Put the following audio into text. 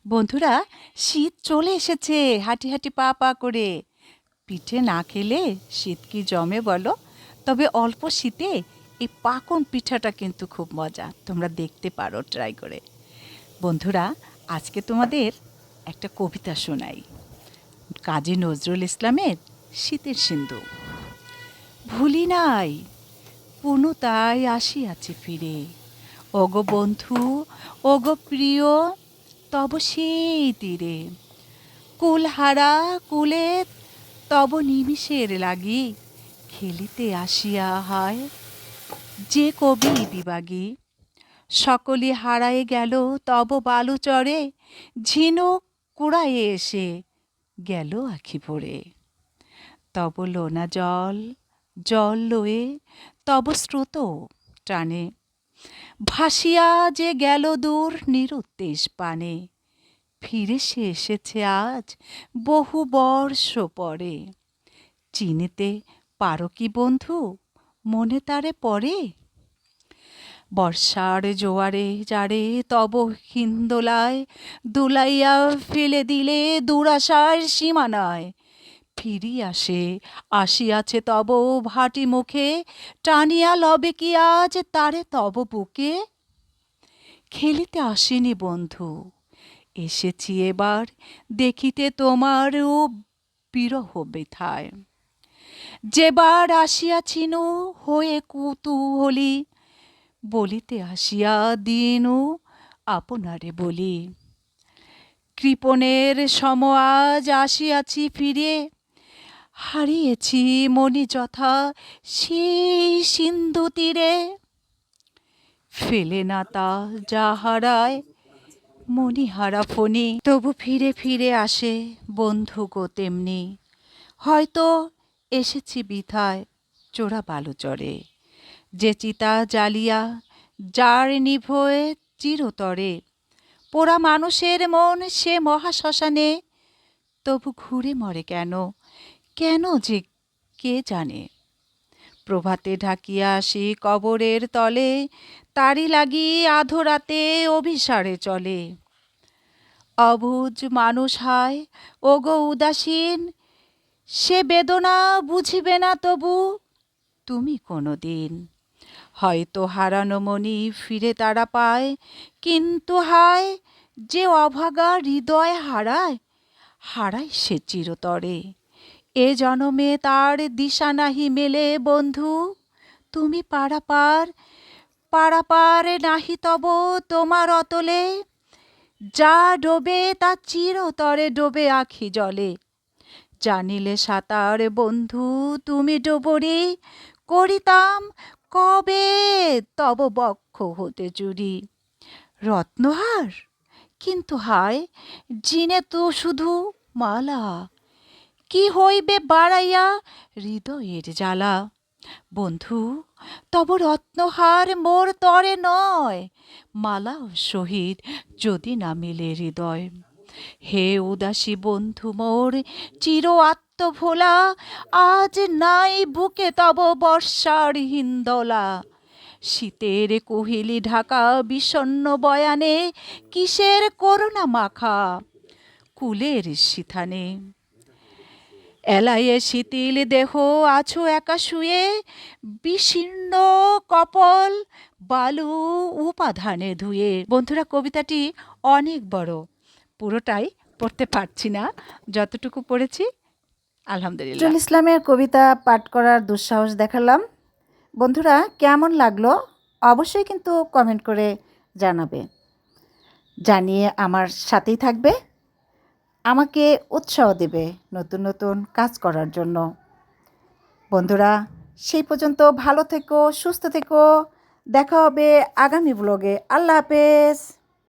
বন্ধুরা, শীত চলে এসেছে হাঁটি হাঁটি পা পা করে। পিঠে না খেলে শীত কি জমে বলো? তবে অল্প শীতে এই পাকন পিঠাটা কিন্তু খুব মজা, তোমরা দেখতে পারো ট্রাই করে। বন্ধুরা, আজকে তোমাদের একটা কবিতা শোনাই, কাজী নজরুল ইসলামের শীতের সিন্ধু। ভুলি নাই, পুনু তাই আসিয়াছে ফিরে, ওগো বন্ধু, ওগো প্রিয়, তব সেই তীরে কুলহারা কুলে তব নিমিষের লাগি খেলিতে আসিয়া হয় যে কবি বিভাগী। সকলি হারায়ে গেল তব বালুচরে, ঝিনুক কুড়ায়ে এসে গেল আখি ভরে। তব লোনা জল জল লয়ে তব স্রোত টানে, ভাসিয়া যে গেল দূর নিরুদ্দেশ পানে। ফিরে সে এসেছে আজ বহু বর্ষ পরে, চিনিতে পারো কি বন্ধু মনে তারে পড়ে? বর্ষার জোয়ারে যারে তব হিন্দোলায় দুলাইয়া ফেলে দিলে দুরাশার সীমানায়। ফিরি আসে আসিয়াছে তব ভাটি মুখে, টানিয়া লবে কি আজ তারে তব বুকে? খেলিতে আসিনি বন্ধু, এসেছি এবার দেখিতে তোমারও বিরহ ব্যথায়। যেবার আসিয়াছিনু হয়ে কুতূহলী, বলিতে আসিয়া দিনু আপনারে বলি। কৃপণের সম আজ আসিয়াছি ফিরে, হারিয়েছি মনি যথা সেই সিন্ধু তীরে। ফেলে না তা যা হারায় মণিহারা ফণি, তবু ফিরে ফিরে আসে বন্ধু গো তেমনি। হয়তো এসেছি বিথায় চোরা বালুচরে, যে চিতা জ্বালিয়া যার নিভয়ে চিরতরে। পোড়া মানুষের মন সে মহাশ্মশানে, তবু ঘুরে মরে কেন, কেন যে কে জানে। প্রভাতে ঢাকিয়া আসি কবরের তলে, তারি লাগি আধোরাতে অভিসারে চলে। অবুঝ মানুষ হায় ওগো উদাসীন, সে বেদনা বুঝিবে না তবু তুমি কোনো দিন। হয়তো হারানো মনি ফিরে তারা পায়, কিন্তু হায় যে অভাগা হৃদয় হারায়, হারায় সে চিরতরে। এ জনমে তার দিশা নাহি মেলে বন্ধু, তুমি পারাপার পারাপার নাহি তব তোমার অতলে। যা ডোবে তা চিরতরে ডোবে আখি জলে। জানিলে সাঁতার বন্ধু তুমি ডুবুরি, করিতাম কবে তব বক্ষ হতে চুরি। রত্নহার, কিন্তু হায় জিনে তো শুধু মালা, কি হইবে বাড়াইয়া হৃদয়ের জ্বালা। বন্ধু, তব রত্নহার মোর তরে নয়, মালাও সহিত যদি না মিলে হৃদয়। হে উদাসী বন্ধু মোর চির আত্মভোলা, আজ নাই বুকে তব বর্ষার হিন্দোলা। শীতের কুহিলি ঢাকা বিষণ্ণ বয়ানে, কিসের করুণা মাখা কুলের সিথানে। এলায়ে শিথিল দেহ আছো একা শুয়ে, বিশীর্ণ কপল বালু উপাধানে ধুয়ে। বন্ধুরা, কবিতাটি অনেক বড়, পুরোটাই পড়তে পারছি না, যতটুকু পড়েছি আলহামদুলিল্লাহ। নজরুল ইসলামের কবিতা পাঠ করার দুঃসাহস দেখালাম। বন্ধুরা, কেমন লাগলো অবশ্যই কিন্তু কমেন্ট করে জানাবে। জানিয়ে আমার সাথেই থাকবে, আমাকে উৎসাহ দেবে নতুন নতুন কাজ করার জন্য। বন্ধুরা, সেই পর্যন্ত ভালো থেকো, সুস্থ থেকো। দেখা হবে আগামী ব্লগে। আল্লাহ হাফেজ।